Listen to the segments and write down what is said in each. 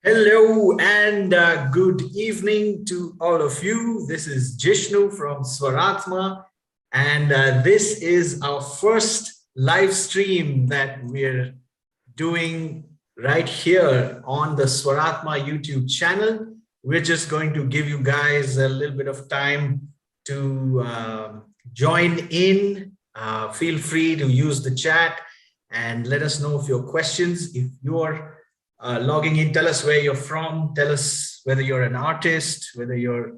Hello and good evening to all of you. This is Jishnu from Swarathma, and this is our first live stream that we're doing right here on the Swarathma YouTube channel. We're just going to give you guys a little bit of time to join in. Feel free to use the chat and let us know if your questions. If you're logging in, tell us where you're from, tell us whether you're an artist, whether you're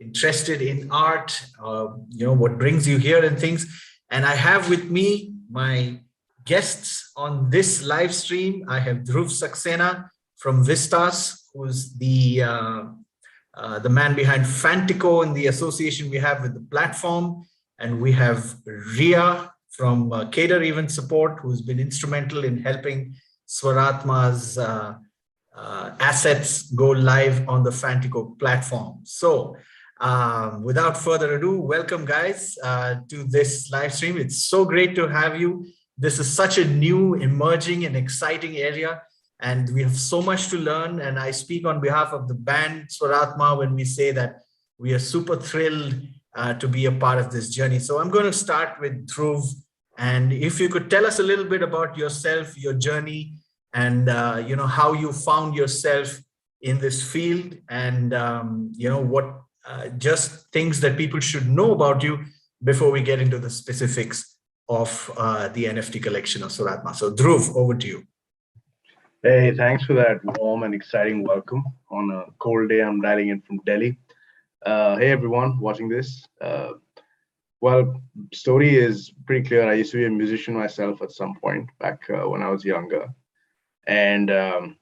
interested in art, what brings you here and things. And I have with me my guests on this live stream. I have Dhruv Saxena from Vistas, who's the man behind Fantico and the association we have with the platform. And we have Rhea from Cadre Event Support, who's been instrumental in helping Swarathma's assets go live on the Fantico platform. So without further ado, welcome guys to this live stream. It's so great to have you. This is such a new, emerging and exciting area, and we have so much to learn. And I speak on behalf of the band Swarathma when we say that we are super thrilled to be a part of this journey. So I'm going to start with Dhruv. And if you could tell us a little bit about yourself, your journey, and how you found yourself in this field, and what just things that people should know about you before we get into the specifics of the NFT collection of Swarathma. So Dhruv, over to you. Hey, thanks for that warm and exciting welcome on a cold day. I'm dialing in from Delhi. Hey everyone watching this. Well, story is pretty clear. I used to be a musician myself at some point back when I was younger. And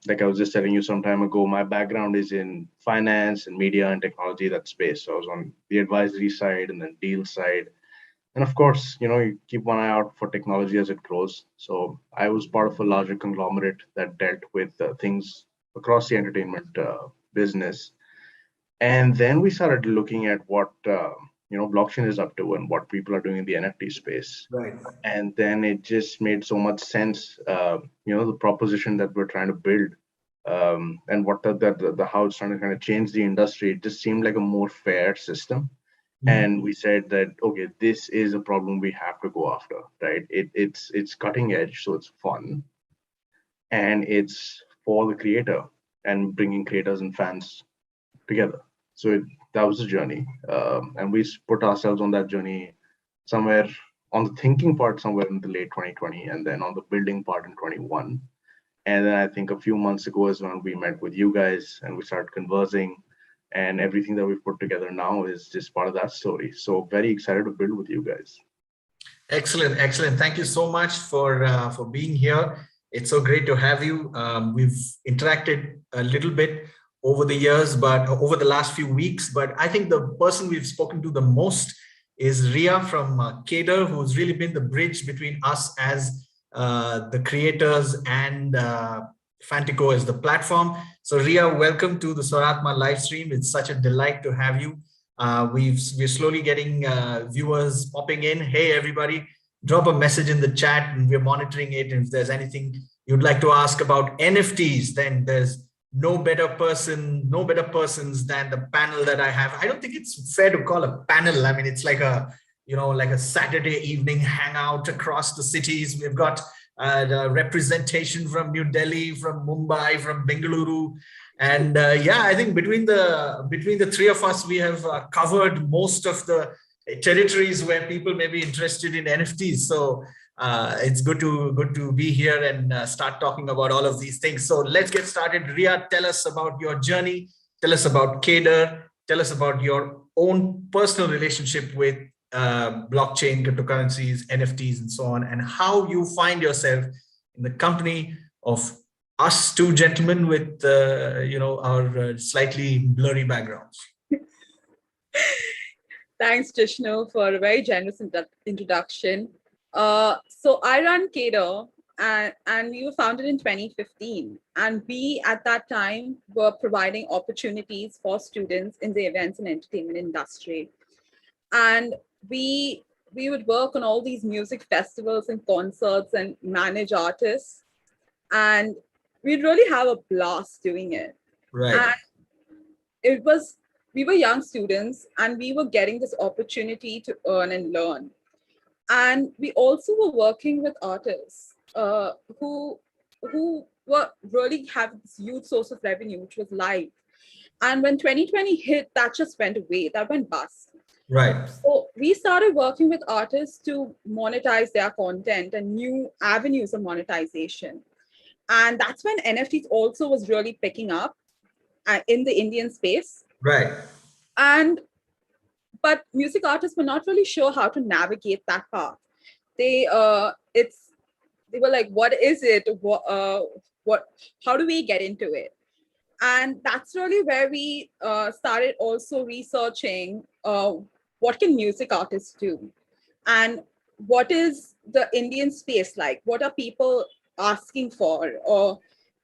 like I was just telling you some time ago, my background is in finance and media and technology, that space. So I was on the advisory side and then deal side. And of course, you keep one eye out for technology as it grows. So I was part of a larger conglomerate that dealt with things across the entertainment business. And then we started looking at what blockchain is up to and what people are doing in the NFT space. Right. And then it just made so much sense, the proposition that we're trying to build, and what the how it's trying to kind of change the industry. It just seemed like a more fair system. And we said that, okay, this is a problem we have to go after, right? It's cutting edge, so it's fun, and it's for the creator and bringing creators and fans together. So that was the journey, and we put ourselves on that journey somewhere on the thinking part somewhere in the late 2020, and then on the building part in 21. And then I think a few months ago is when we met with you guys and we started conversing, and everything that we've put together now is just part of that story. So very excited to build with you guys. Excellent, excellent. Thank you so much for being here. It's so great to have you. We've interacted a little bit over the years, but over the last few weeks. But I think the person we've spoken to the most is Rhea from Cadre, who's really been the bridge between us as the creators and Fantico as the platform. So Rhea, welcome to the Swarathma live stream. It's such a delight to have you. We're slowly getting viewers popping in. Hey, everybody, drop a message in the chat and we're monitoring it. And if there's anything you'd like to ask about NFTs, then there's no better persons than the panel that I have. I don't think it's fair to call a panel. I mean, it's like a Saturday evening hangout across the cities. We've got the representation from New Delhi, from Mumbai, from Bengaluru, and I think between the three of us, we have covered most of the territories where people may be interested in NFTs. So it's good to be here and start talking about all of these things. So let's get started. Rhea, tell us about your journey. Tell us about Cadre. Tell us about your own personal relationship with blockchain, cryptocurrencies, NFTs, and so on, and how you find yourself in the company of us two gentlemen with our slightly blurry backgrounds. Thanks, Jishnu, for a very generous introduction. So I run Cadre, and we were founded in 2015. And we, at that time, were providing opportunities for students in the events and entertainment industry. And we would work on all these music festivals and concerts and manage artists. And we'd really have a blast doing it. Right. And we were young students and we were getting this opportunity to earn and learn. And we also were working with artists who were really having this huge source of revenue, which was live. And when 2020 hit, that just went away. That went bust. Right. So we started working with artists to monetize their content and new avenues of monetization. And that's when NFTs also was really picking up in the Indian space. Right. But music artists were not really sure how to navigate that path. They were like, what is it? How do we get into it? And that's really where we started also researching what can music artists do, and what is the Indian space like? What are people asking for?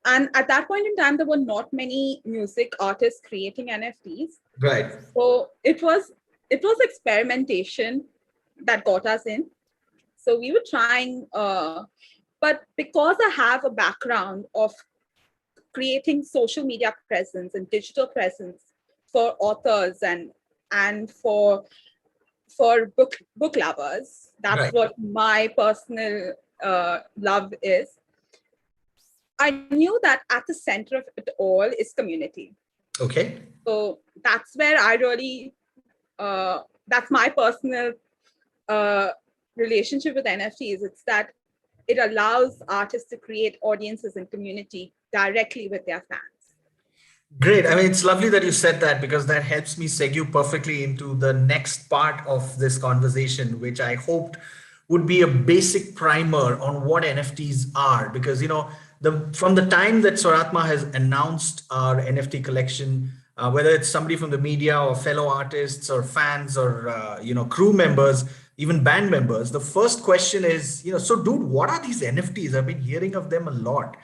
And at that point in time, there were not many music artists creating NFTs. Right. So it was experimentation that got us in. So we were trying, but because I have a background of creating social media presence and digital presence for authors and for book lovers, that's Right. what my personal love is. I knew that at the center of it all is community. Okay. So that's where I really, that's my personal relationship with NFTs. It's that it allows artists to create audiences and community directly with their fans. Great. I mean, it's lovely that you said that, because that helps me segue perfectly into the next part of this conversation, which I hoped would be a basic primer on what NFTs are. Because, from the time that Swarathma has announced our NFT collection, whether it's somebody from the media or fellow artists or fans or, crew members, even band members, the first question is, so dude, what are these NFTs? I've been hearing of them a lot.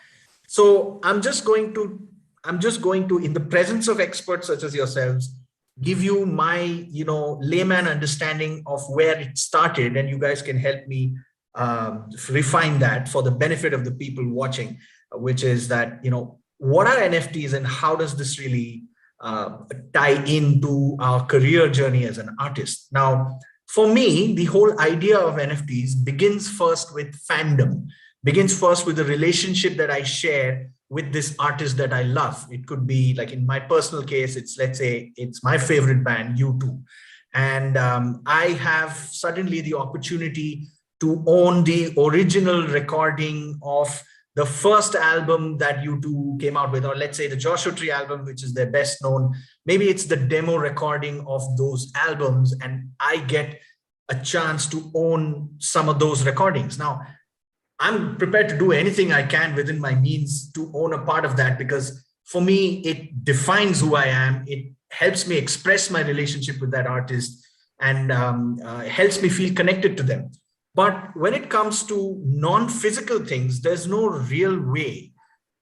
So I'm just going to, in the presence of experts such as yourselves, give you my, layman understanding of where it started, and you guys can help me refine that for the benefit of the people watching, which is that, what are NFTs and how does this really tie into our career journey as an artist? Now, for me, the whole idea of NFTs begins first with fandom, begins first with the relationship that I share with this artist that I love. It could be like, in my personal case, let's say it's my favorite band, U2. And I have suddenly the opportunity to own the original recording of the first album that U2 came out with, or let's say the Joshua Tree album, which is their best known. Maybe it's the demo recording of those albums, and I get a chance to own some of those recordings. Now, I'm prepared to do anything I can within my means to own a part of that, because for me, it defines who I am. It helps me express my relationship with that artist, and helps me feel connected to them. But when it comes to non-physical things, there's no real way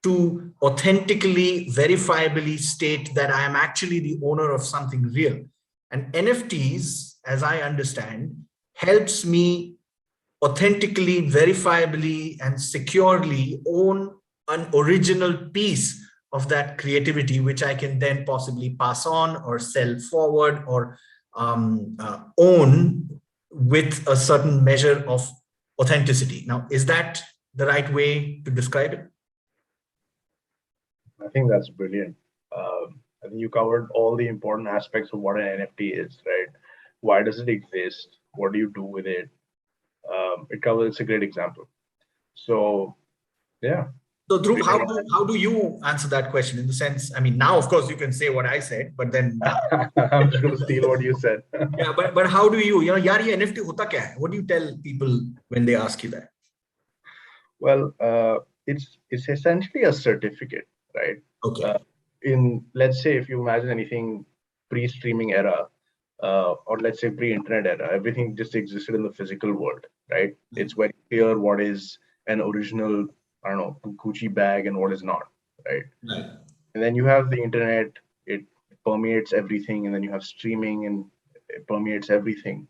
to authentically, verifiably state that I am actually the owner of something real. And NFTs, as I understand, helps me authentically, verifiably, and securely own an original piece of that creativity, which I can then possibly pass on or sell forward or own with a certain measure of authenticity. Now, is that the right way to describe it? I think that's brilliant. I think you covered all the important aspects of what an NFT is, right? Why does it exist? What do you do with it? It's a great example. So, yeah. So Dhruv, how do you answer that question, in the sense, I mean, now, of course, you can say what I said, but then I'm just going to steal what you said. Yeah, but how do you, yaar, ye NFT hota kya hai? What do you tell people when they ask you that? Well, it's essentially a certificate, right? Okay. Let's say, if you imagine anything pre-streaming era, or let's say pre-internet era, everything just existed in the physical world, right? It's very clear what is an original, I don't know, Gucci bag and what is not, right? Right. And then you have the internet, it permeates everything, and then you have streaming and it permeates everything.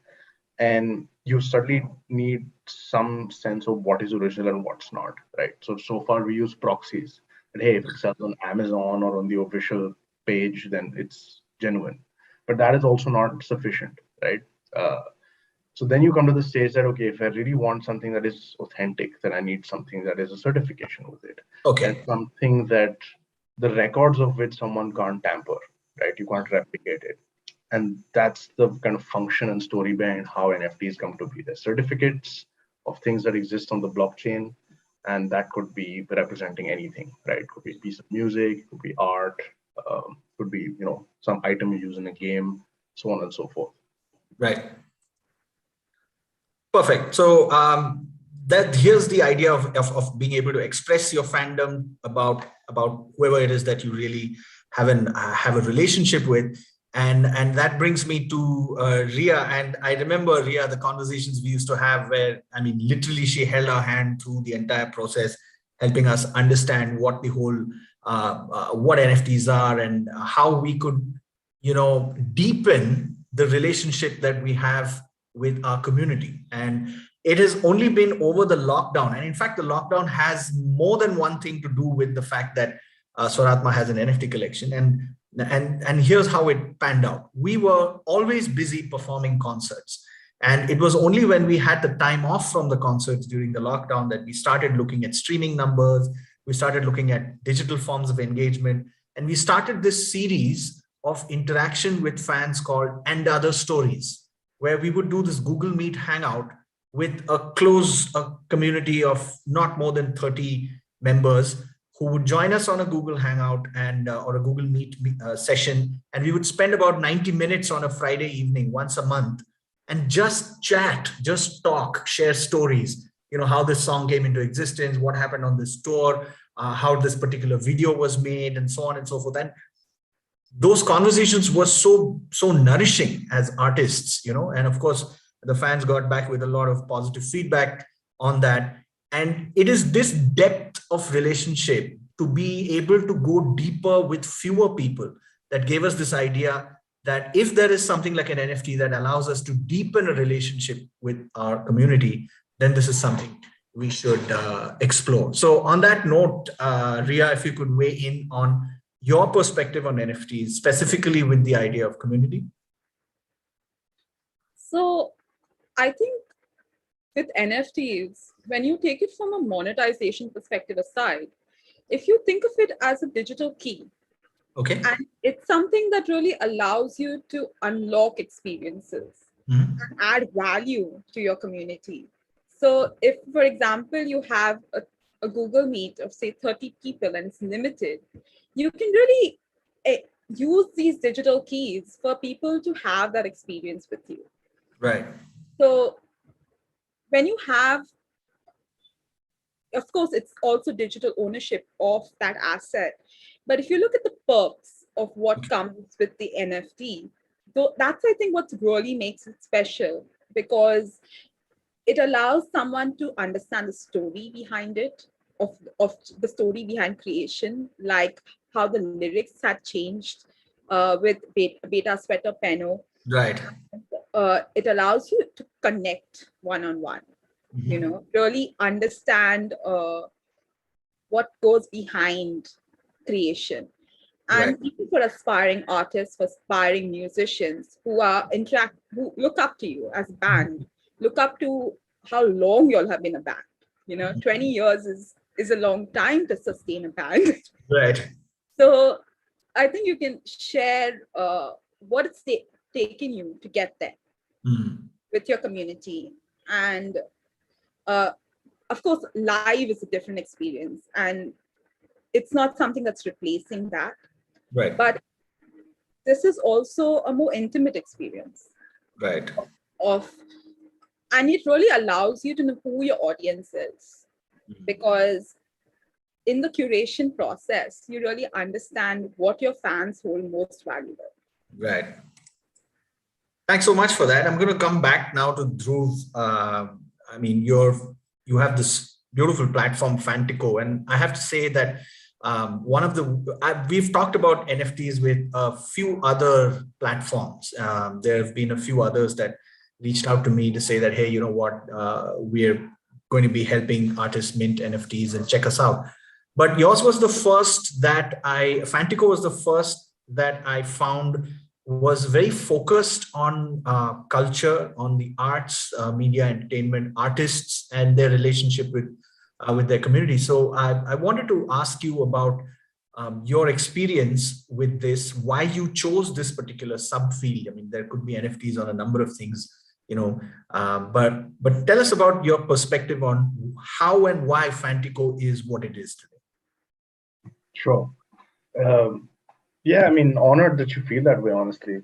And you certainly need some sense of what is original and what's not, right? So far we use proxies, And hey, if it sells on Amazon or on the official page, then it's genuine. But that is also not sufficient, right? So then you come to the stage that, okay, if I really want something that is authentic, then I need something that is a certification with it. And Okay. something that the records of which someone can't tamper, right? You can't replicate it. And that's the kind of function and story behind how NFTs come to be. They're certificates of things that exist on the blockchain, and that could be representing anything, right? It could be a piece of music, it could be art, could be some item you use in a game, so on and so forth. Right. Perfect. So that here's the idea of being able to express your fandom about whoever it is that you really have a relationship with, and that brings me to Rhea. And I remember, Rhea, the conversations we used to have where, I mean, literally she held our hand through the entire process, helping us understand what the whole what NFTs are and how we could deepen the relationship that we have with our community. And it has only been over the lockdown. And in fact, the lockdown has more than one thing to do with the fact that Swarathma has an NFT collection. And here's how it panned out. We were always busy performing concerts. And it was only when we had the time off from the concerts during the lockdown that we started looking at streaming numbers. We started looking at digital forms of engagement. And we started this series of interaction with fans called And Other Stories, where we would do this Google Meet hangout with a community of not more than 30 members who would join us on a Google Hangout and or a Google Meet session. And we would spend about 90 minutes on a Friday evening once a month and just chat, just talk, share stories, how this song came into existence, what happened on this tour, how this particular video was made, and so on and so forth. And those conversations were so nourishing as artists, and of course, the fans got back with a lot of positive feedback on that. And it is this depth of relationship to be able to go deeper with fewer people that gave us this idea that if there is something like an NFT that allows us to deepen a relationship with our community, then this is something we should explore. So on that note, Rhea, if you could weigh in on your perspective on NFTs, specifically with the idea of community. So I think with NFTs, when you take it from a monetization perspective aside, if you think of it as a digital key, okay, and it's something that really allows you to unlock experiences and add value to your community. So if, for example, you have a Google Meet of say 30 people and it's limited, you can really use these digital keys for people to have that experience with you. Right. So when you have, of course, it's also digital ownership of that asset. But if you look at the perks of what comes with the NFT, that's, I think, what really makes it special, because it allows someone to understand the story behind it, of the story behind creation, like how the lyrics had changed with Beta Sweater Penno. Right. It allows you to connect one-on-one, really understand what goes behind creation. And even for aspiring artists, for aspiring musicians who look up to you as a band, look up to how long you'll have been a band. 20 years is a long time to sustain a band. Right. So I think you can share what it's taken you to get there with your community. And of course, live is a different experience, and it's not something that's replacing that. Right. But this is also a more intimate experience. Right. And it really allows you to know who your audience is, because in the curation process, you really understand what your fans hold most valuable. Right. Thanks so much for that. I'm going to come back now to Dhruv. I mean, you have this beautiful platform, Fantico, and I have to say that we've talked about NFTs with a few other platforms. There have been a few others that reached out to me to say that, hey, you know what, we're going to be helping artists mint NFTs and check us out. But yours was the first that Fantico was the first that I found was very focused on culture, on the arts, media, entertainment, artists, and their relationship with their community. So I wanted to ask you about your experience with this, why you chose this particular subfield. I mean, there could be NFTs on a number of things, but tell us about your perspective on how and why Fantico is what it is today. Sure. Yeah, I mean, honored that you feel that way, honestly.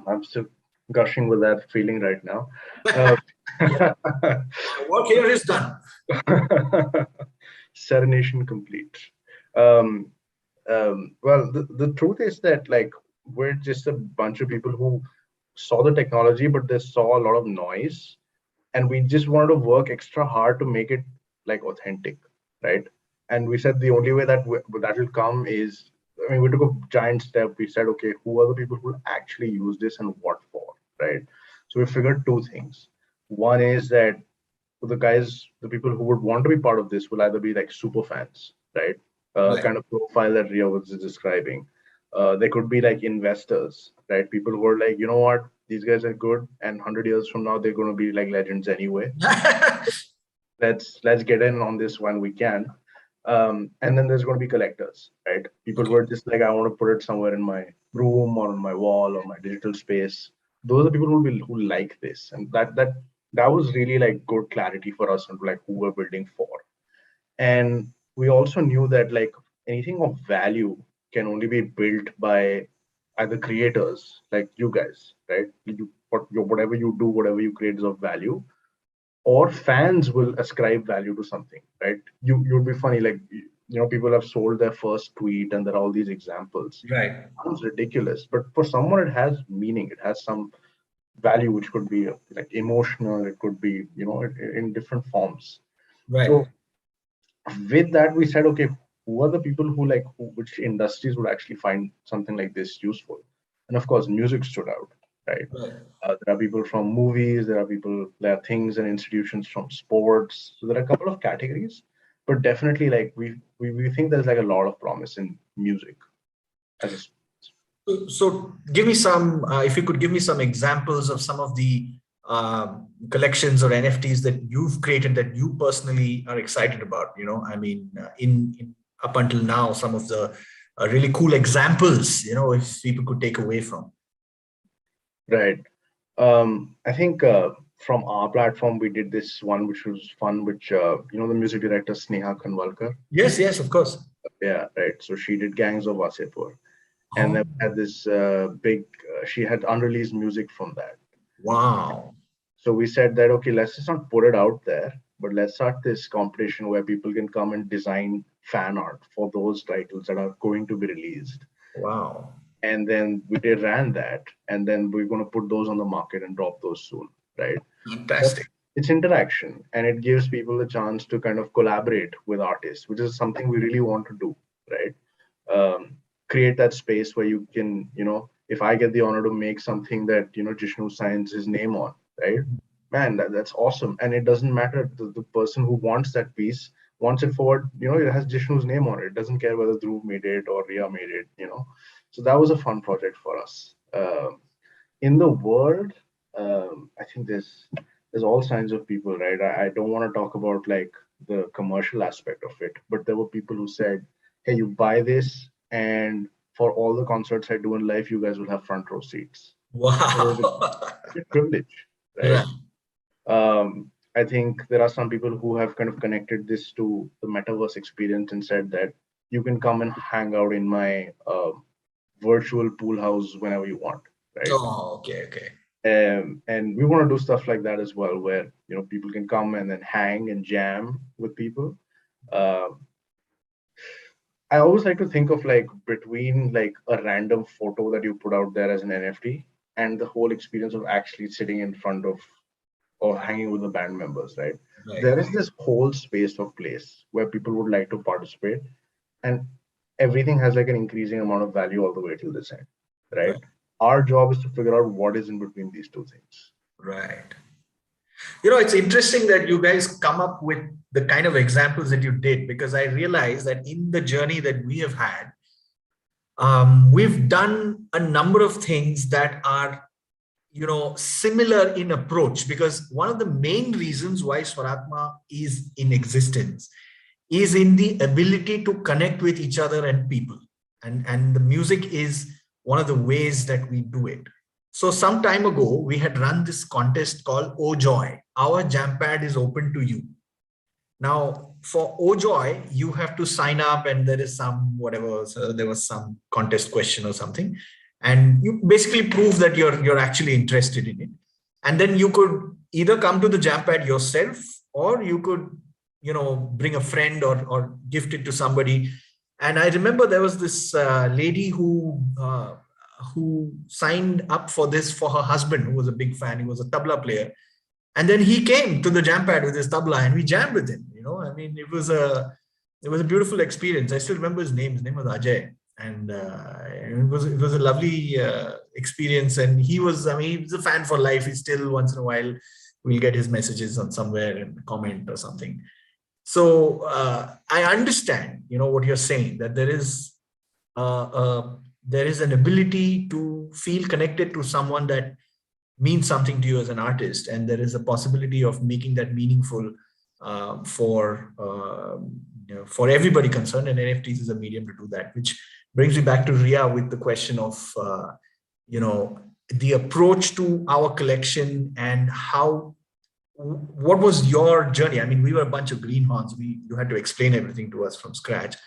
I'm still gushing with that feeling right now. Work here is done. Serenation complete. Well, the truth is that, like, we're just a bunch of people who saw the technology, but they saw a lot of noise, and we just wanted to work extra hard to make it like authentic, right? And we said the only way that that will come is, I mean, we took a giant step. We said, okay, who are the people who actually use this and what for, right? So we figured two things. One is that the people who would want to be part of this will either be like super fans, right? Right. Kind of profile that Rhea was describing. They could be like investors, right? People who are like, you know what, these guys are good, and 100 years from now they're going to be like legends anyway. Let's get in on this when we can. And then there's going to be collectors, right? People who are just like, I want to put it somewhere in my room or on my wall or my digital space. Those are people who like this, and that was really like good clarity for us on like who we're building for. And we also knew that like anything of value can only be built by either creators like you guys, right? Whatever you do, whatever you create is of value, or fans will ascribe value to something, right? You'd be funny, like, people have sold their first tweet, and there are all these examples. Right. Sounds ridiculous, but for someone it has meaning. It has some value, which could be like emotional. It could be, in different forms. Right. So with that, we said, okay, who are the people which industries would actually find something like this useful? And of course, music stood out, right? Right. There are people from movies, there are things and institutions from sports. So there are a couple of categories, but definitely like we think there's like a lot of promise in music as a. So give me some, if you could give me some examples of some of the collections or NFTs that you've created that you personally are excited about. I mean, in up until now, some of the really cool examples, if people could take away from. Right. I think from our platform, we did this one, which was fun, which, the music director, Sneha Kanwalkar. Yes, of course. Yeah, right. So she did Gangs of Wasseypur. And then had this she had unreleased music from that. Wow. So we said that, okay, let's just not put it out there, but let's start this competition where people can come and design fan art for those titles that are going to be released. Wow. And then we ran that, and then we're going to put those on the market and drop those soon, right? Fantastic. It's interaction, and it gives people a chance to kind of collaborate with artists, which is something we really want to do, right? Create that space where you can, if I get the honor to make something that, Jishnu signs his name on, right? Man, that's awesome. And it doesn't matter, the person who wants that piece wants it for, it has Jishnu's name on it. It doesn't care whether Dhruv made it or Rhea made it, So that was a fun project for us. In the world, I think there's all kinds of people, right? I don't want to talk about like the commercial aspect of it, but there were people who said, hey, you buy this, and for all the concerts I do in life, you guys will have front row seats. Wow. It's a privilege, right? I think there are some people who have kind of connected this to the metaverse experience and said that you can come and hang out in my virtual pool house whenever you want, right? Oh, okay. And we want to do stuff like that as well, where people can come and then hang and jam with people. I always like to think of like between like a random photo that you put out there as an NFT and the whole experience of actually sitting in front of or hanging with the band members, right? There is this whole space of place where people would like to participate, and everything has like an increasing amount of value all the way till this end, right? Our job is to figure out what is in between these two things. Right. It's interesting that you guys come up with the kind of examples that you did, because I realized that in the journey that we have had, we've done a number of things that are, similar in approach, because one of the main reasons why Swarathma is in existence is in the ability to connect with each other and people. And the music is one of the ways that we do it. So some time ago, we had run this contest called Oh Joy. Our jam pad is open to you. Now, for Oh Joy, you have to sign up, and there is some whatever. So there was some contest question or something, and you basically prove that you're actually interested in it. And then you could either come to the jam pad yourself, or you could, bring a friend or gift it to somebody. And I remember there was this lady who signed up for this for her husband, who was a big fan. He was a tabla player. And then he came to the jam pad with his tabla and we jammed with him. I mean, it was a beautiful experience. I still remember his name. His name was Ajay. And it was a lovely experience. And he was a fan for life. He still once in a while will get his messages on somewhere and comment or something. So I understand, what you're saying, that there is an ability to feel connected to someone that means something to you as an artist, and there is a possibility of making that meaningful for everybody concerned, and NFTs is a medium to do that. Which brings me back to Rhea with the question of the approach to our collection and what was your journey? I mean, we were a bunch of greenhorns. You had to explain everything to us from scratch.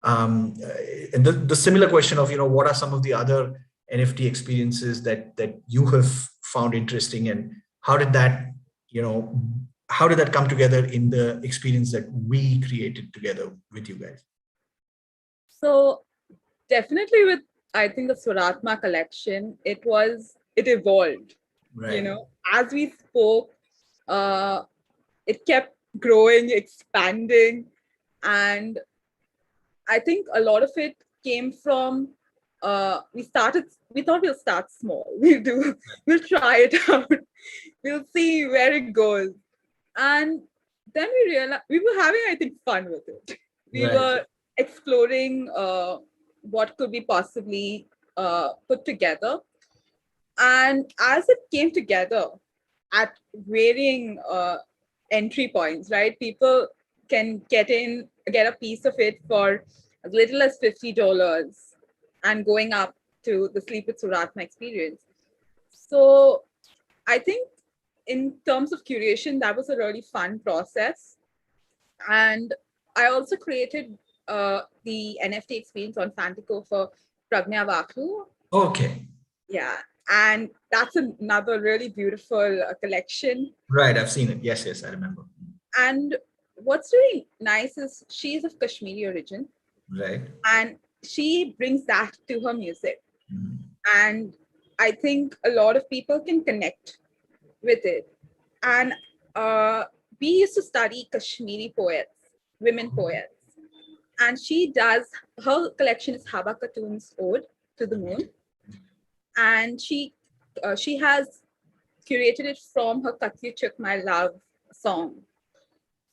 And the similar question of what are some of the other NFT experiences that you have found interesting, and how did that come together in the experience that we created together with you guys? So definitely with, I think, the Swarathma collection, it evolved. Right. As we spoke, it kept growing, expanding, and I think a lot of it came from we thought we'll start small. We'll try it out. We'll see where it goes. And then we realized we were having, I think, fun with it. We were exploring what could be possibly put together. And as it came together at varying entry points, right? People can get a piece of it for as little as $50 and going up to the Sleep with Swarathma experience. So I think in terms of curation, that was a really fun process. And I also created the NFT experience on Fantico for Pragnya Vaklu. Okay. Yeah. And that's another really beautiful collection. Right. I've seen it. Yes, I remember. And what's really nice is she's of Kashmiri origin. Right. And she brings that to her music. Mm-hmm. And I think a lot of people can connect with it. And we used to study Kashmiri poets, women poets. And her collection is Haba Khatun's Ode to the Moon. And she has curated it from her Kat You Chuk My Love song.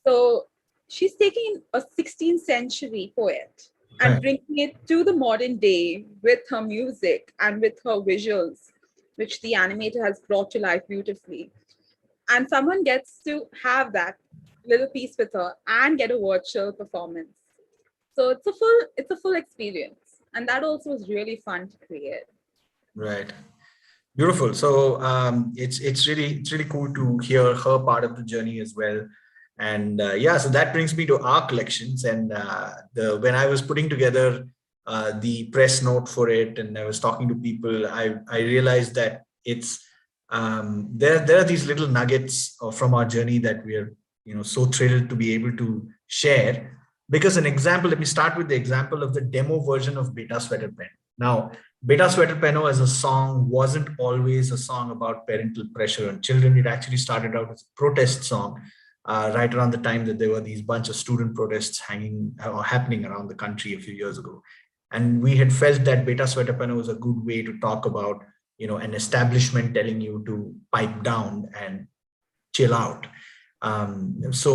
So she's taking a 16th century poet and bringing it to the modern day with her music and with her visuals, which the animator has brought to life beautifully. And someone gets to have that little piece with her and get a virtual performance. So it's a full experience. And that also was really fun to create. Right. Beautiful. So it's really cool to hear her part of the journey as well. And so that brings me to our collections. And when I was putting together the press note for it, and I was talking to people, I realized that it's there are these little nuggets from our journey that we are so thrilled to be able to share. Because let me start with the example of the demo version of Beta Sweater Pen. Now, Beta Sweater Penno as a song wasn't always a song about parental pressure on children. It actually started out as a protest song right around the time that there were these bunch of student protests happening around the country a few years ago. And we had felt that Beta Sweater Penno was a good way to talk about, an establishment telling you to pipe down and chill out. So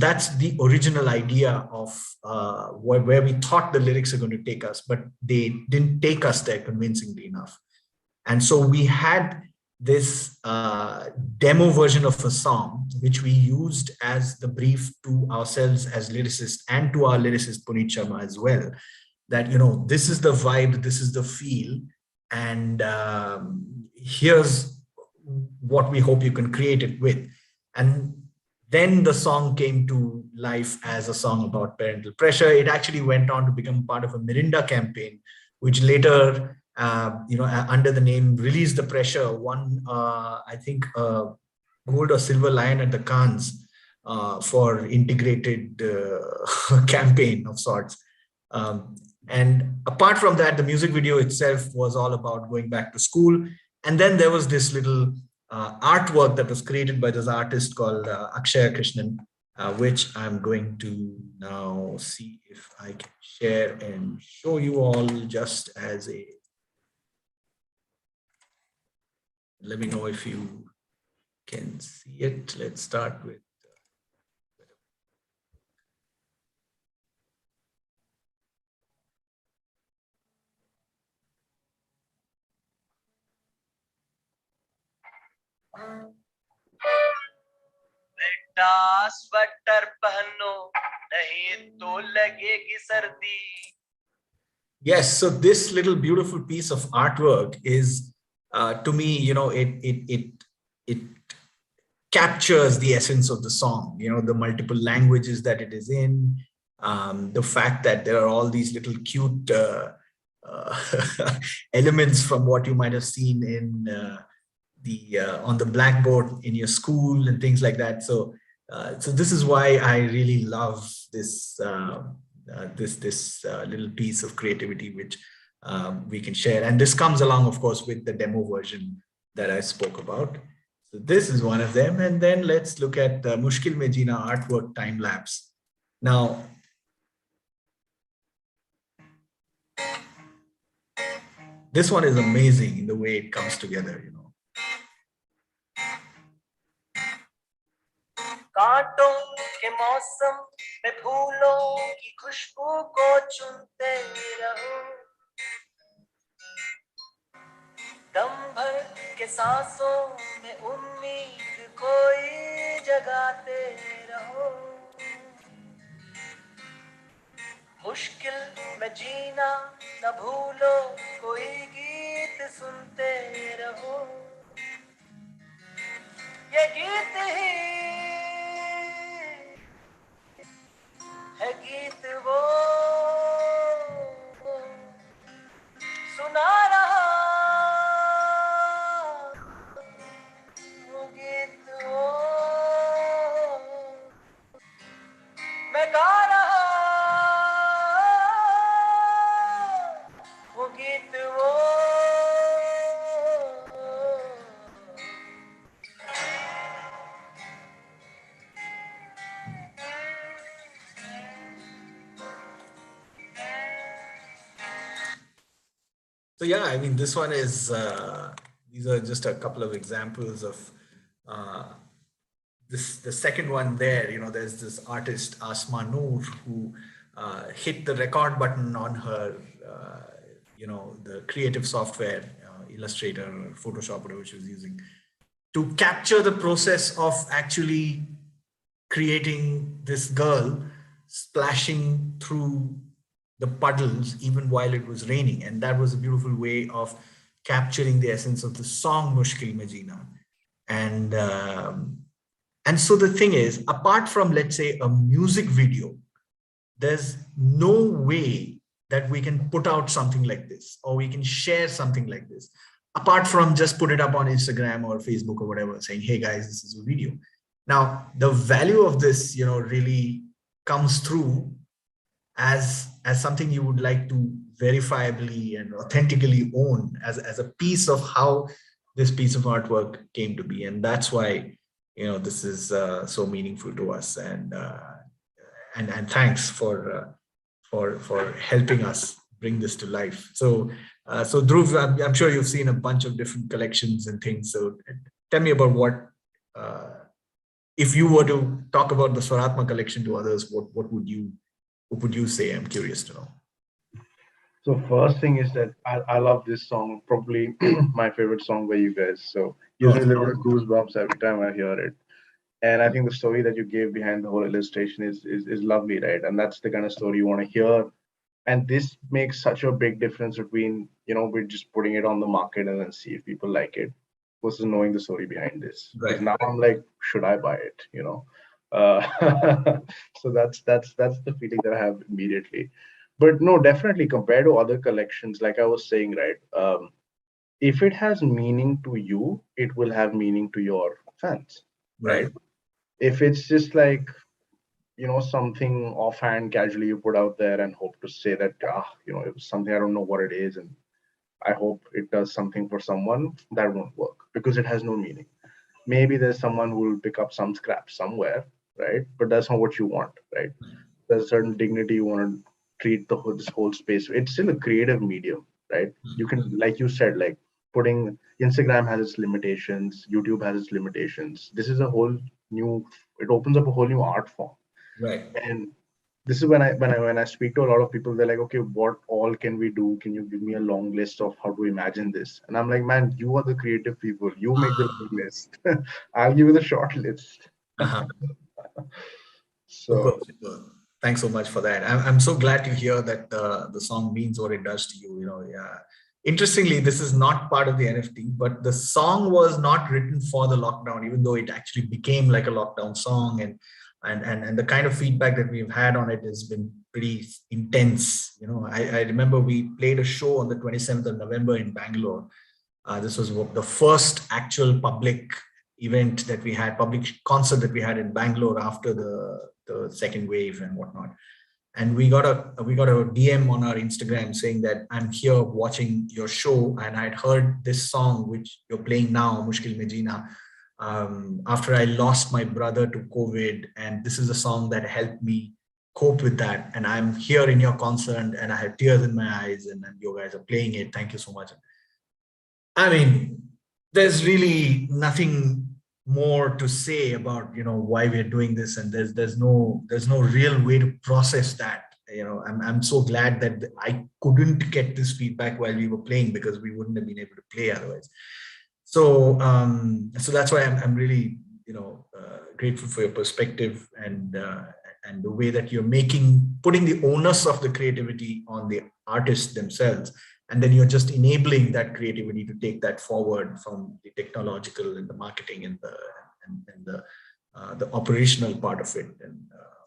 that's the original idea of where we thought the lyrics are going to take us, but they didn't take us there convincingly enough. And so we had this demo version of a song, which we used as the brief to ourselves as lyricists and to our lyricist Puneet Sharma as well, that, you know, this is the vibe, this is the feel, and here's what we hope you can create it with. And then the song came to life as a song about parental pressure. It actually went on to become part of a Mirinda campaign, which later, under the name Release the Pressure, won, I think, a gold or silver lion at the Cannes for integrated campaign of sorts. And apart from that, the music video itself was all about going back to school. And then there was this little artwork that was created by this artist called Akshaya Krishnan, which I'm going to now see if I can share and show you all just as a, let me know if you can see it. Let's start with बेटा sweater पहनो नहीं तो लगेगी सर्दी. Yes, so this little beautiful piece of artwork is, to me, you know, it captures the essence of the song. You know, the multiple languages that it is in, the fact that there are all these little cute elements from what you might have seen in on the blackboard in your school and things like that. So, so this is why I really love this. This little piece of creativity which we can share, and this comes along, of course, with the demo version that I spoke about. So this is one of them, and then let's look at the Mushkil Mein Jeena artwork time lapse. Now, this one is amazing in the way it comes together, you know. कांटों के मौसम में फूलों की खुशबू को चुनते रहो. दम भर के सांसों में उम्मीद कोई जगाते रहो. मुश्किल में जीना न भूलो, कोई गीत सुनते रहो. ये गीत ही है, गीत वो सुना रहा, वो गीत वो मैं गा रहा, वो गीत वो. So yeah, I mean, this one is, these are just a couple of examples of the second one there. You know, there's this artist, Asma Noor, who hit the record button on her, you know, the creative software, Illustrator or Photoshop, whatever she was using, to capture the process of actually creating this girl splashing through the puddles even while it was raining. And that was a beautiful way of capturing the essence of the song Mushkil Mein Jeena. And so the thing is, apart from, let's say, a music video, there's no way that we can put out something like this, or we can share something like this, apart from just put it up on Instagram or Facebook or whatever, saying, hey guys, this is a video. Now, the value of this, you know, really comes through as something you would like to verifiably and authentically own as a piece of how this piece of artwork came to be. And that's why, you know, this is so meaningful to us. And thanks for helping us bring this to life. So so Dhruv, I'm sure you've seen a bunch of different collections and things. So tell me about what if you were to talk about the Swarathma collection to others, what would you say? I'm curious to know. So first thing is that I love this song, probably my favorite song by you guys. So gives me a little bit of goosebumps every time I hear it. And I think the story that you gave behind the whole illustration is lovely, right? And that's the kind of story you want to hear. And this makes such a big difference between, we're just putting it on the market and then see if people like it versus knowing the story behind this. Because now I'm like, should I buy it? So that's the feeling that I have immediately. But no, definitely compared to other collections, like I was saying, right? If it has meaning to you, it will have meaning to your fans, right? If it's just like, something offhand casually you put out there and hope to say that, it was something, I don't know what it is, and I hope it does something for someone, that won't work because it has no meaning. Maybe there's someone who will pick up some scrap somewhere, right? But that's not what you want, right? There's a certain dignity you want to treat this whole space. It's still a creative medium, right? You can, like you said, like putting Instagram has its limitations, YouTube has its limitations. This is a whole new, it opens up a whole new art form. Right. And this is when I speak to a lot of people, they're like, okay, what all can we do? Can you give me a long list of how to imagine this? And I'm like, man, you are the creative people. You make the long list. I'll give you the short list. So super. Thanks so much for that. I'm so glad to hear that the song means what it does to you. Yeah. Interestingly, this is not part of the NFT, but the song was not written for the lockdown, even though it actually became like a lockdown song. And the kind of feedback that we've had on it has been pretty intense. I remember we played a show on the 27th of November in Bangalore. This was the first actual public event that we had, public concert that we had in Bangalore after the second wave and whatnot. And we got a DM on our Instagram saying that I'm here watching your show and I'd heard this song which you're playing now, Mushkil Mein Jeena, after I lost my brother to COVID, and this is a song that helped me cope with that. And I'm here in your concert and I have tears in my eyes and you guys are playing it. Thank you so much. I mean, there's really nothing more to say about why we're doing this, and there's no real way to process that. I'm so glad that I couldn't get this feedback while we were playing, because we wouldn't have been able to play otherwise. So that's why I'm really grateful for your perspective and the way that you're putting the onus of the creativity on the artists themselves. And then you're just enabling that creativity to take that forward from the technological and the marketing and the operational part of it and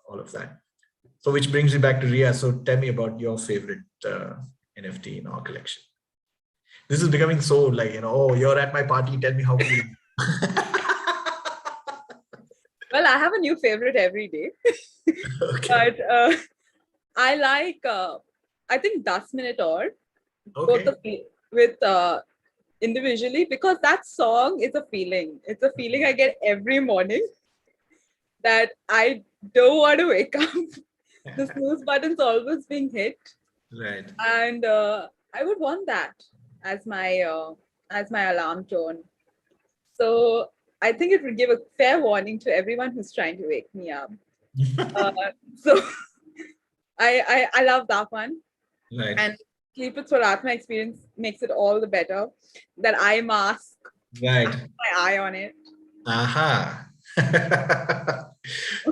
all of that. So which brings me back to Rhea. So tell me about your favorite NFT in our collection. This is becoming so like, oh, you're at my party, tell me how cool. Well, I have a new favorite every day. Okay. But I like, I think 10 Minute Or. Okay. Both with individually, because that song is a feeling. It's a feeling I get every morning that I don't want to wake up. The snooze button's always being hit. Right. And I would want that as my alarm tone. So I think it would give a fair warning to everyone who's trying to wake me up. So I love that one. Right. And Keep It Swarathma experience makes it all the better. That eye mask, right, my eye on it. Aha.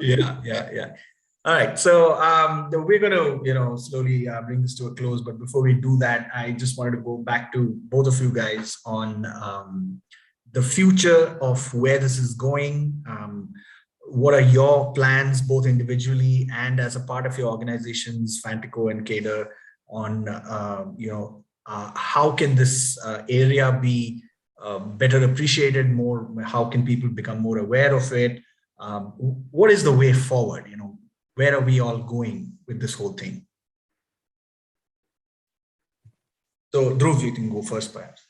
Yeah. All right. So we're going to, slowly bring this to a close. But before we do that, I just wanted to go back to both of you guys on the future of where this is going. What are your plans, both individually and as a part of your organizations, Fantico and Cadre, on how can this area be better appreciated more? How can people become more aware of it? What is the way forward? Where are we all going with this whole thing? So Dhruv, you can go first, perhaps.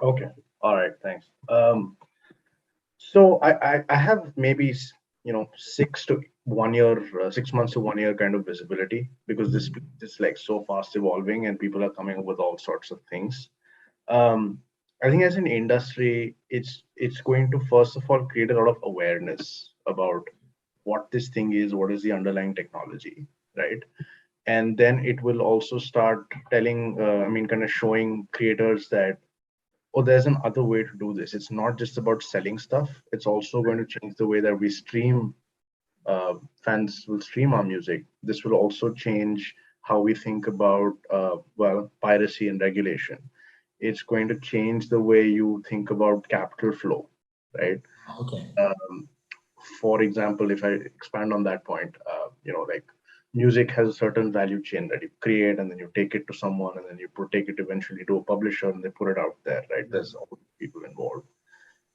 Okay. All right. Thanks. So I have maybe 6 to 1 year, 6 months to 1 year kind of visibility, because this is like so fast evolving and people are coming up with all sorts of things. I think as an industry, it's going to first of all create a lot of awareness, about what this thing is, what is the underlying technology, right? And then it will also start telling, kind of showing creators that, oh, there's an other way to do this. It's not just about selling stuff. It's also going to change the way that we stream. Fans will stream our music. This will also change how we think about, piracy and regulation. It's going to change the way you think about capital flow, right? Okay. For example, if I expand on that point, like music has a certain value chain that you create, and then you take it to someone, and then you take it eventually to a publisher, and they put it out there, right? There's all people involved.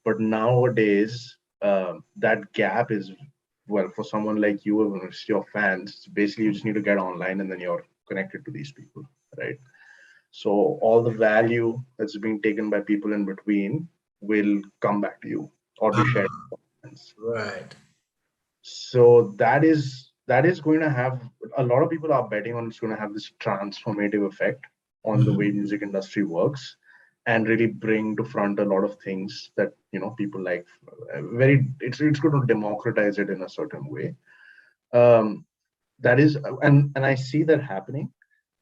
But nowadays, that gap is, well, for someone like you, when it's your fans, basically you just need to get online, and then you're connected to these people, right? So all the value that's being taken by people in between will come back to you or be shared. Right. So that is going to have, a lot of people are betting on, it's going to have this transformative effect on the way music industry works, and really bring to front a lot of things that people like. It's going to democratize it in a certain way. That is, and I see that happening,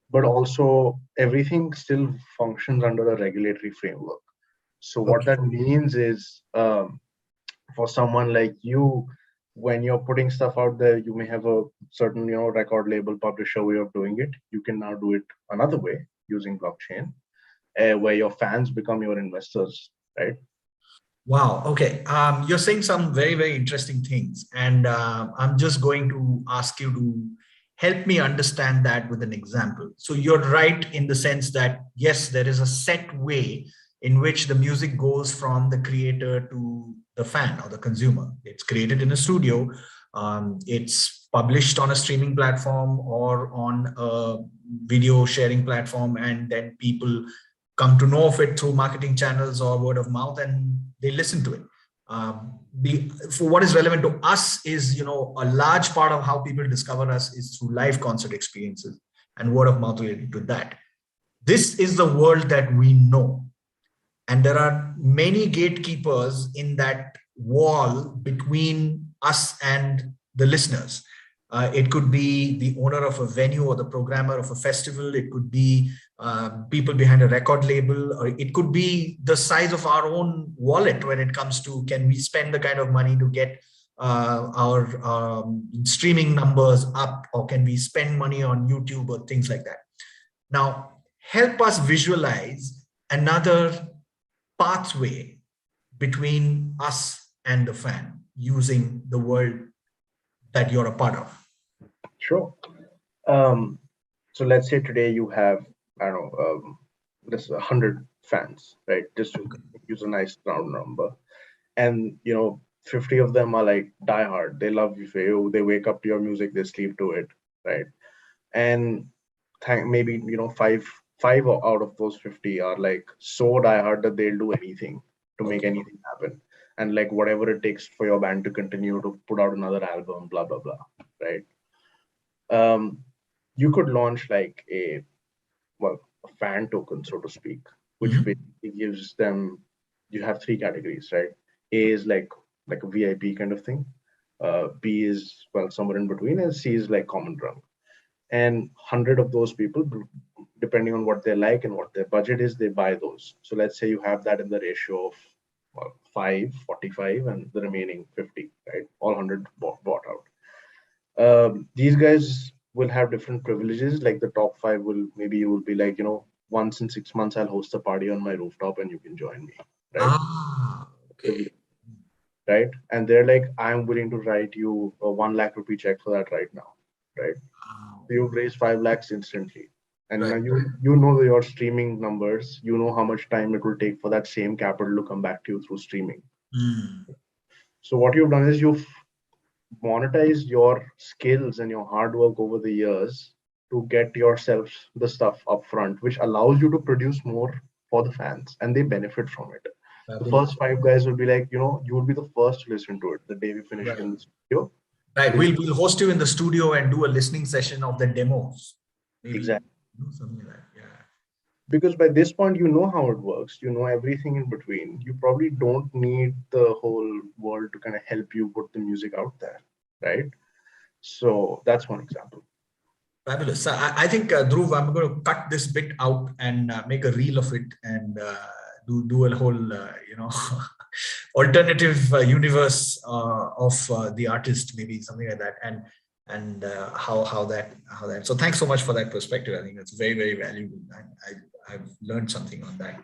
but also everything still functions under a regulatory framework. So what that means is, for someone like you, when you're putting stuff out there, you may have a certain record label publisher way of doing it. You can now do it another way using blockchain, where your fans become your investors, right? Wow. Okay. You're saying some very, very interesting things. And I'm just going to ask you to help me understand that with an example. So you're right in the sense that, yes, there is a set way in which the music goes from the creator to the fan or the consumer. It's created in a studio. It's published on a streaming platform or on a video sharing platform. And then people come to know of it through marketing channels or word of mouth, and they listen to it. For what is relevant to us is, a large part of how people discover us is through live concert experiences and word of mouth related to that. This is the world that we know. And there are many gatekeepers in that wall between us and the listeners. It could be the owner of a venue or the programmer of a festival. It could be people behind a record label, or it could be the size of our own wallet when it comes to, can we spend the kind of money to get our streaming numbers up, or can we spend money on YouTube or things like that. Now, help us visualize another pathway between us and the fan using the world that you're a part of. Sure. So let's say today you have, I don't know, this 100 fans, right? Just to use a nice round number. And, 50 of them are like diehard. They love you. They wake up to your music, they sleep to it, right? And maybe, five out of those 50 are like so diehard that they'll do anything to make anything happen. And like whatever it takes for your band to continue to put out another album, blah, blah, blah, right? You could launch like a fan token, so to speak, which basically gives them, you have three categories, right? A is like a VIP kind of thing. B is, somewhere in between, and C is like common run. And 100 of those people, depending on what they like and what their budget is, they buy those. So let's say you have that in the ratio of 45, and the remaining 50, right? All 100 bought out. These guys will have different privileges. Like the top 5 maybe you will be like, once in 6 months, I'll host a party on my rooftop and you can join me, right? Okay. Right? And they're like, I'm willing to write you a 1 lakh rupee check for that right now, right? So you've raised 5 lakhs instantly. And now you know your streaming numbers, you know how much time it will take for that same capital to come back to you through streaming. So what you've done is you've monetized your skills and your hard work over the years to get yourself the stuff up front, which allows you to produce more for the fans, and they benefit from it. The first 5 guys will be like, you will be the first to listen to it the day we finish it in the studio. Right. We'll host you in the studio and do a listening session of the demos. Maybe, exactly. Something like that. Yeah. Because by this point, you know how it works. You know everything in between. You probably don't need the whole world able to kind of help you put the music out there, right? So that's one example. Fabulous. So I think, Dhruv, I'm going to cut this bit out and make a reel of it and do a whole, alternative universe of the artist, maybe something like that, and how that. So thanks so much for that perspective. I think that's very, very valuable. I've learned something on that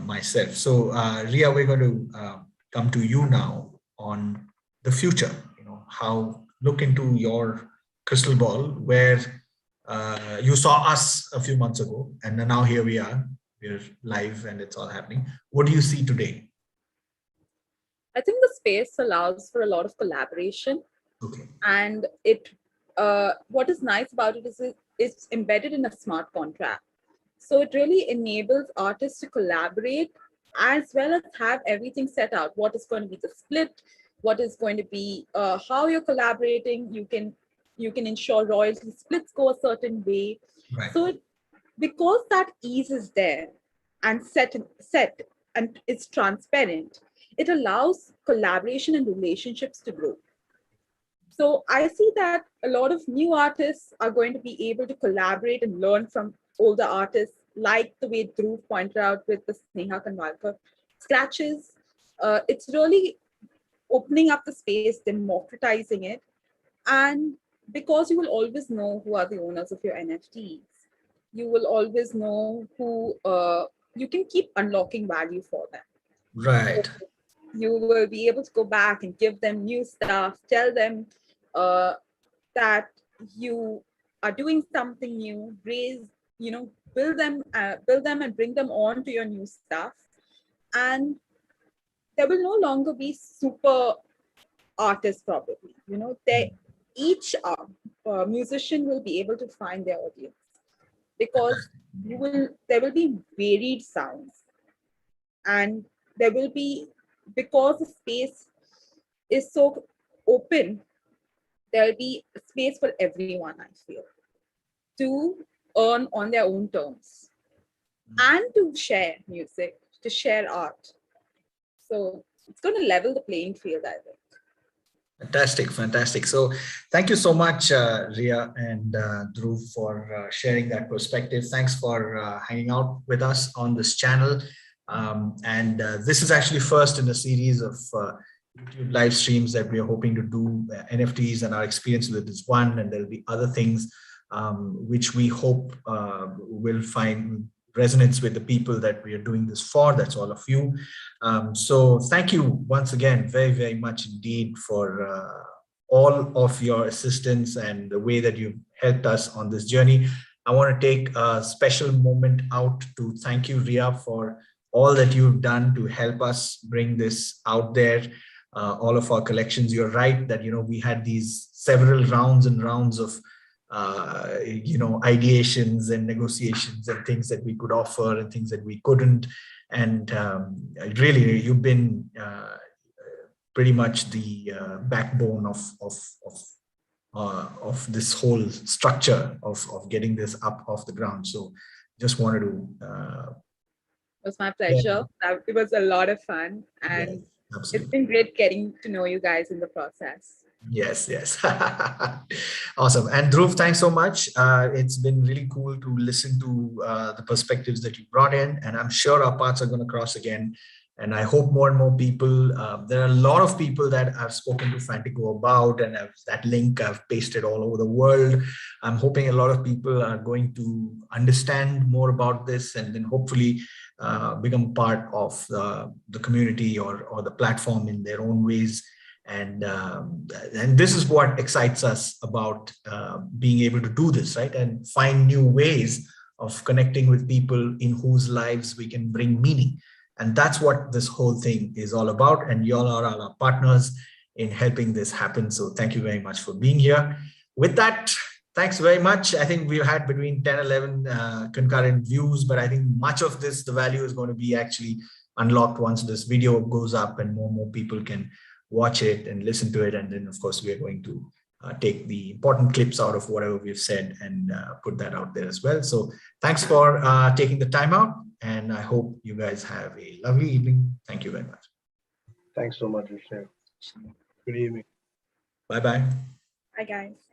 myself. So Rhea, we're going to come to you now on the future. How look into your crystal ball, where you saw us a few months ago, and now here we are. We're live, and it's all happening. What do you see today? I think the space allows for a lot of collaboration. Okay. And what is nice about it is it's embedded in a smart contract. So it really enables artists to collaborate as well as have everything set out. What is going to be the split? What is going to be how you're collaborating? You can ensure royalty splits go a certain way. Right. So because that ease is there and set and it's transparent, it allows collaboration and relationships to grow. So I see that a lot of new artists are going to be able to collaborate and learn from older artists, like the way Dhruv pointed out with the Sneha Kanwalkar scratches. It's really opening up the space, democratizing it. And because you will always know who are the owners of your NFTs, you will always know who you can keep unlocking value for them. Right. So you will be able to go back and give them new stuff, tell them that you are doing something new, build them and bring them on to your new stuff. And there will no longer be super artists, probably. Each musician will be able to find their audience, because there will be varied sounds, and there will be, because the space is so open, there'll be space for everyone, I feel, to earn on their own terms and to share music, to share art. So it's going to level the playing field, I think. Fantastic. So thank you so much, Rhea and Dhruv, for sharing that perspective. Thanks for hanging out with us on this channel. And this is actually first in a series of YouTube live streams that we are hoping to do. NFTs and our experience with this one, and there'll be other things which we hope will find resonance with the people that we are doing this for. That's all of you. So thank you once again very, very much indeed for all of your assistance and the way that you've helped us on this journey. I want to take a special moment out to thank you, Rhea, for all that you've done to help us bring this out there. All of our collections. You're right that, we had these several rounds and rounds of ideations and negotiations and things that we could offer and things that we couldn't. And really, you've been pretty much the backbone of this whole structure of getting this up off the ground. So just wanted to. It was my pleasure. Yeah. It was a lot of fun, and yes, it's been great getting to know you guys in the process. Yes. Awesome. And Dhruv, thanks so much. It's been really cool to listen to the perspectives that you brought in, and I'm sure our paths are going to cross again. And I hope more and more people, there are a lot of people that I've spoken to Fantico about, and that link I've pasted all over the world. I'm hoping a lot of people are going to understand more about this, and then hopefully become part of the community or the platform in their own ways. And this is what excites us about being able to do this, right? And find new ways of connecting with people in whose lives we can bring meaning. And that's what this whole thing is all about. And y'all are our partners in helping this happen. So thank you very much for being here. With that, thanks very much. I think we've had between 10, 11 concurrent views, but I think much of this, the value is going to be actually unlocked once this video goes up and more people can watch it and listen to it. And then, of course, we are going to take the important clips out of whatever we've said and put that out there as well. So thanks for taking the time out. And I hope you guys have a lovely evening. Thank you very much. Thanks so much, Jishnu. Good evening. Bye-bye. Bye, guys.